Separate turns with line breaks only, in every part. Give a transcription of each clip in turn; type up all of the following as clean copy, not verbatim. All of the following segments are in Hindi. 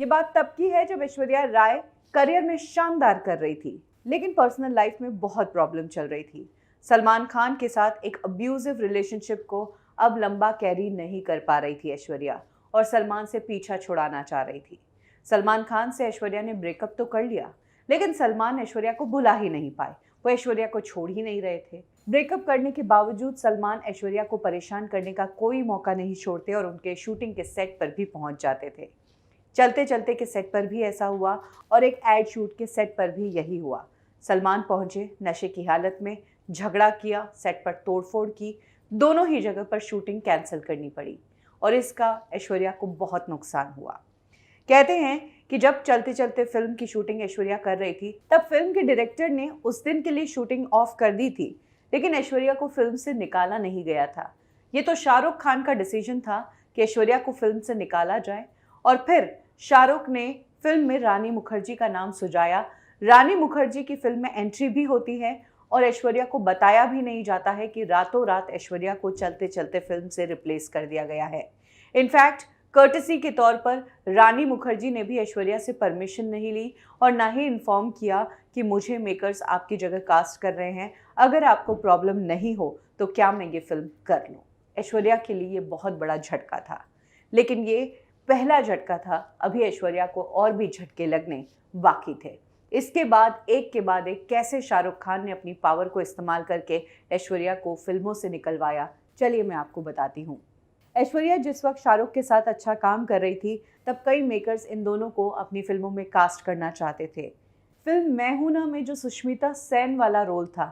ये बात तब की है जब ऐश्वर्या राय करियर में शानदार कर रही थी, लेकिन पर्सनल लाइफ में बहुत प्रॉब्लम चल रही थी। सलमान खान के साथ एक अब्यूजिव रिलेशनशिप को अब लंबा कैरी नहीं कर पा रही थी ऐश्वर्या, और सलमान से पीछा छुड़ाना चाह रही थी। सलमान खान से ऐश्वर्या ने ब्रेकअप तो कर लिया, लेकिन सलमान ऐश्वर्या को भुला ही नहीं पाए। वो ऐश्वर्या को छोड़ ही नहीं रहे थे। ब्रेकअप करने के बावजूद सलमान ऐश्वर्या को परेशान करने का कोई मौका नहीं छोड़ते और उनके शूटिंग के सेट पर भी पहुंच जाते थे। चलते चलते के सेट पर भी ऐसा हुआ और एक एड शूट के सेट पर भी यही हुआ। सलमान पहुंचे नशे की हालत में, झगड़ा किया, सेट पर तोड़फोड़ की, दोनों ही जगह पर शूटिंग कैंसिल करनी पड़ी और इसका ऐश्वर्या को बहुत नुकसान हुआ। कहते हैं कि जब चलते चलते फिल्म की शूटिंग ऐश्वर्या कर रही थी, तब फिल्म के डायरेक्टर ने उस दिन के लिए शूटिंग ऑफ कर दी थी, लेकिन ऐश्वर्या को फिल्म से निकाला नहीं गया था। ये तो शाहरुख खान का डिसीजन था कि ऐश्वर्या को फिल्म से निकाला जाए, और फिर शाहरुख ने फिल्म में रानी मुखर्जी का नाम सुझाया। रानी मुखर्जी की फिल्म में एंट्री भी होती है और ऐश्वर्या को बताया भी नहीं जाता है कि रातों रात ऐश्वर्या को चलते चलते फिल्म से रिप्लेस कर दिया गया है। इनफैक्ट कर्टसी के तौर पर रानी मुखर्जी ने भी ऐश्वर्या से परमिशन नहीं ली और ना ही इन्फॉर्म किया कि मुझे मेकर्स आपकी जगह कास्ट कर रहे हैं, अगर आपको प्रॉब्लम नहीं हो तो क्या मैं ये फिल्म कर लूँ। ऐश्वर्या के लिए ये बहुत बड़ा झटका था, लेकिन ये पहला झटका था। अभी ऐश्वर्या को और भी झटके लगने बाकी थे। इसके बाद एक के बाद एक कैसे शाहरुख खान ने अपनी पावर को इस्तेमाल करके ऐश्वर्या को फिल्मों से निकलवाया, चलिए मैं आपको बताती हूँ। ऐश्वर्या जिस वक्त शाहरुख के साथ अच्छा काम कर रही थी, तब कई मेकर्स इन दोनों को अपनी फिल्मों में कास्ट करना चाहते थे। फिल्म मैं हूं ना में जो सुष्मिता सेन वाला रोल था,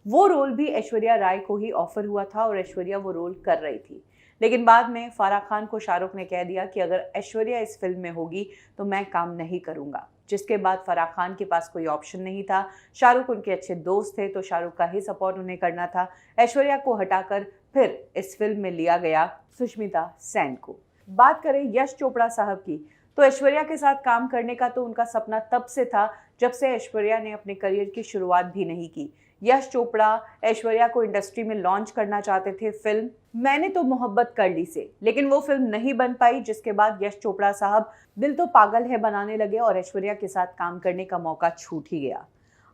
वो रोल भी ऐश्वर्या राय को ही ऑफर हुआ था और ऐश्वर्या वो रोल कर रही थी। लेकिन बाद में फराह खान को शाहरुख ने कह दिया कि अगर ऐश्वर्या इस फिल्म में होगी तो मैं काम नहीं करूंगा, जिसके बाद फराह खान के पास कोई ऑप्शन नहीं था। शाहरुख उनके अच्छे दोस्त थे तो शाहरुख का ही सपोर्ट उन्हें करना था। ऐश्वर्या को हटाकर फिर इस फिल्म में लिया गया सुष्मिता सेन को। बात करें यश चोपड़ा साहब की, तो ऐश्वर्या के साथ काम करने का तो उनका सपना तब से था जब से ऐश्वर्या ने अपने करियर की शुरुआत भी नहीं की। यश चोपड़ा ऐश्वर्या को इंडस्ट्री में लॉन्च करना चाहते थे फिल्म मैंने तो मोहब्बत कर ली से, लेकिन वो फिल्म नहीं बन पाई, जिसके बाद यश चोपड़ा साहब दिल तो पागल है बनाने लगे और ऐश्वर्या के साथ काम करने का मौका छूट ही गया।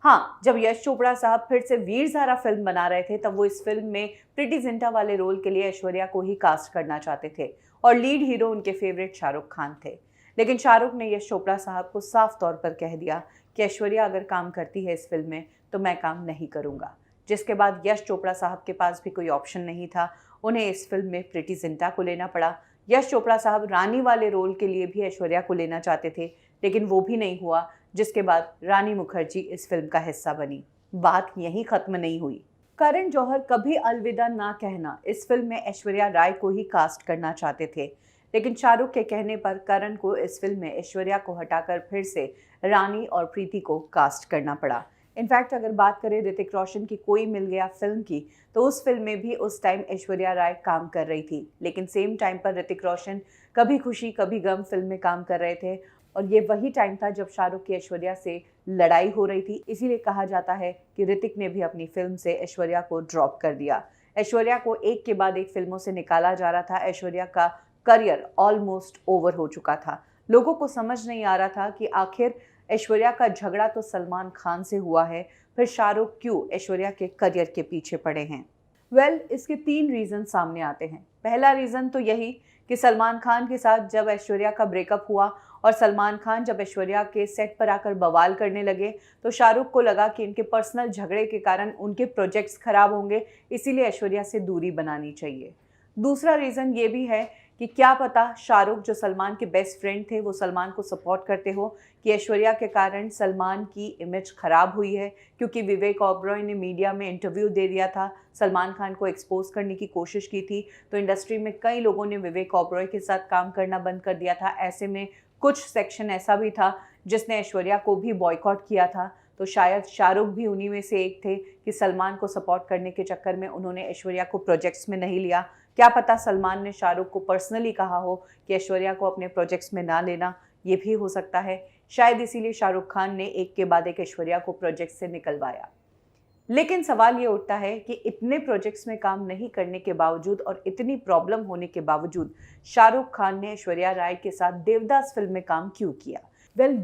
हाँ, जब यश चोपड़ा साहब फिर से वीर ज़ारा फिल्म बना रहे थे, तब वो इस फिल्म में प्रीति जिंटा वाले रोल के लिए ऐश्वर्या को ही कास्ट करना चाहते थे और लीड हीरो उनके फेवरेट शाहरुख खान थे। लेकिन शाहरुख ने यश चोपड़ा साहब को साफ तौर पर कह दिया कि ऐश्वर्या अगर काम करती है इस फिल्म में तो मैं काम नहीं करूंगा, जिसके बाद यश चोपड़ा साहब के पास भी कोई ऑप्शन नहीं था। उन्हें इस फिल्म में प्रीति जिंटा को लेना पड़ा। यश चोपड़ा साहब रानी वाले रोल के लिए भी ऐश्वर्या को लेना चाहते थे, लेकिन वो भी नहीं हुआ, जिसके बाद रानी मुखर्जी इस फिल्म का हिस्सा बनी। बात यहीं खत्म नहीं हुई। करण जौहर कभी अलविदा ना कहना इस फिल्म में ऐश्वर्या राय को ही कास्ट करना चाहते थे, लेकिन शाहरुख के कहने पर करण को इस फिल्म में ऐश्वर्या को हटाकर फिर से रानी और प्रीति को कास्ट करना पड़ा। इनफैक्ट अगर बात करें ऋतिक रोशन की कोई मिल गया फिल्म की, तो उस फिल्म में भी उस टाइम ऐश्वर्या राय काम कर रही थी, लेकिन सेम टाइम पर ऋतिक रोशन कभी खुशी कभी गम फिल्म में काम कर रहे थे और ये वही टाइम था जब शाहरुख की ऐश्वर्या से लड़ाई हो रही थी। इसीलिए कहा जाता है कि ऋतिक ने भी अपनी फिल्म से ऐश्वर्या को ड्रॉप कर दिया। ऐश्वर्या को एक के बाद एक फिल्मों से निकाला जा रहा था। ऐश्वर्या का करियर ऑलमोस्ट ओवर हो चुका था। लोगों को समझ नहीं आ रहा था कि आखिर ऐश्वर्या का झगड़ा तो सलमान खान से हुआ है, फिर शाहरुख क्यों ऐश्वर्या के करियर के पीछे पड़े हैं। इसके 3 रीज़न सामने आते हैं। पहला रीज़न तो यही कि सलमान खान के साथ जब ऐश्वर्या का ब्रेकअप हुआ और सलमान खान जब ऐश्वर्या के सेट पर आकर बवाल करने लगे, तो शाहरुख को लगा कि इनके पर्सनल झगड़े के कारण उनके प्रोजेक्ट्स खराब होंगे, इसीलिए ऐश्वर्या से दूरी बनानी चाहिए। दूसरा रीज़न ये भी है कि क्या पता शाहरुख जो सलमान के बेस्ट फ्रेंड थे वो सलमान को सपोर्ट करते हो कि ऐश्वर्या के कारण सलमान की इमेज खराब हुई है, क्योंकि विवेक ओबरॉय ने मीडिया में इंटरव्यू दे दिया था, सलमान खान को एक्सपोज करने की कोशिश की थी, तो इंडस्ट्री में कई लोगों ने विवेक ओबरॉय के साथ काम करना बंद कर दिया था। ऐसे में कुछ सेक्शन ऐसा भी था जिसने ऐश्वर्या को भी बॉयकॉट किया था, तो शायद शाहरुख भी उन्हीं में से एक थे कि सलमान को सपोर्ट करने के चक्कर में उन्होंने ऐश्वर्या को प्रोजेक्ट्स में नहीं लिया। क्या पता सलमान ने शाहरुख को पर्सनली कहा हो कि ऐश्वर्या को अपने प्रोजेक्ट्स में ना लेना, ये भी हो सकता है। शायद इसीलिए शाहरुख खान ने एक के बाद एक ऐश्वर्या को प्रोजेक्ट से निकलवाया। लेकिन सवाल ये उठता है कि इतने प्रोजेक्ट्स में काम नहीं करने के बावजूद और इतनी प्रॉब्लम होने के बावजूद शाहरुख खान ने ऐश्वर्या राय के साथ देवदास फिल्म में काम क्यों किया?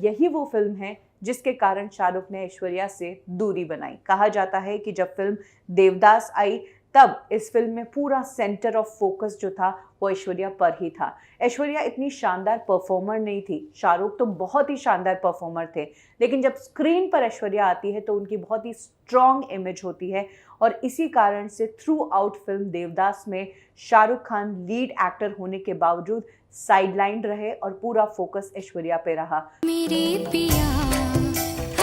यही वो फिल्म है जिसके कारण शाहरुख ने ऐश्वर्या से दूरी बनाई। कहा जाता है कि जब फिल्म देवदास आई तब इस फिल्म में पूरा सेंटर ऑफ फोकस जो था वो ऐश्वर्या पर ही था। ऐश्वर्या इतनी शानदार परफॉर्मर नहीं थी, शाहरुख तो बहुत ही शानदार परफॉर्मर थे, लेकिन जब स्क्रीन पर ऐश्वर्या आती है तो उनकी बहुत ही स्ट्रॉन्ग इमेज होती है और इसी कारण से थ्रू आउट फिल्म देवदास में शाहरुख खान लीड एक्टर होने के बावजूद साइडलाइन रहे और पूरा फोकस ऐश्वर्या पे रहा।
मेरे पिया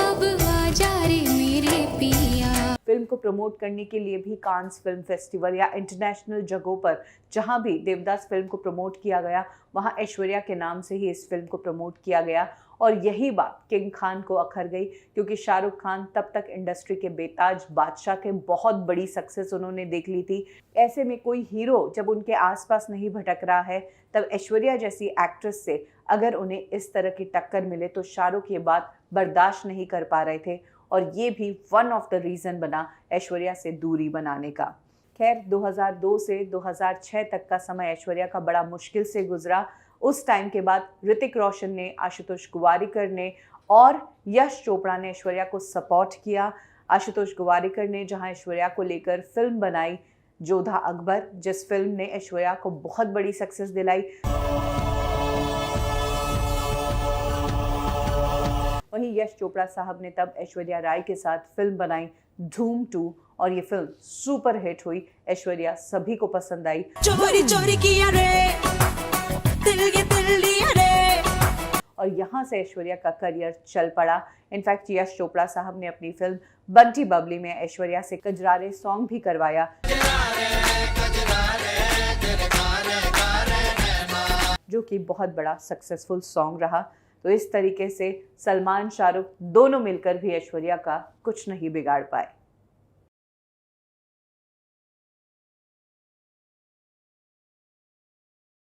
अब आजा रे मेरे पिया।
फिल्म को प्रमोट करने के लिए भी कांस फिल्म फेस्टिवल या इंटरनेशनल जगहों पर जहां भी देवदास फिल्म को प्रमोट किया गया वहां ऐश्वर्या के नाम से ही इस फिल्म को प्रमोट किया गया और यही बात किंग खान को अखर गई क्योंकि शाहरुख खान तब तक इंडस्ट्री के बेताज बादशाह थे, बहुत बड़ी सक्सेस उन्होंने देख ली थी। ऐसे में कोई हीरो जब उनके आसपास नहीं भटक रहा है तब ऐश्वर्या जैसी एक्ट्रेस से अगर उन्हें इस तरह की टक्कर मिले तो शाहरुख ये बात बर्दाश्त नहीं कर पा रहे थे और ये भी वन ऑफ द रीज़न बना ऐश्वर्या से दूरी बनाने का। खैर 2002 से 2006 तक का समय ऐश्वर्या का बड़ा मुश्किल से गुजरा। उस टाइम के बाद ऋतिक रोशन ने, आशुतोष गोवारिकर ने और यश चोपड़ा ने ऐश्वर्या को सपोर्ट किया। आशुतोष गोवारिकर ने जहां ऐश्वर्या को लेकर फिल्म बनाई जोधा अकबर, जिस फिल्म ने ऐश्वर्या को बहुत बड़ी सक्सेस दिलाई। वहीं यश चोपड़ा साहब ने तब ऐश्वर्या राय के साथ फिल्म बनाई धूम 2 और ये फिल्म सुपर हिट हुई। ऐश्वर्या सभी को पसंद आई।
चोरी चोरी किया रे दिल ये दिल लिया रे।
और यहाँ से ऐश्वर्या का करियर चल पड़ा। इनफैक्ट यश चोपड़ा साहब ने अपनी फिल्म बंटी बबली में ऐश्वर्या से कजरारे सॉन्ग भी करवाया, जो कि बहुत बड़ा सक्सेसफुल सॉन्ग रहा। तो इस तरीके से सलमान शाहरुख दोनों मिलकर भी ऐश्वर्या का कुछ नहीं बिगाड़ पाए।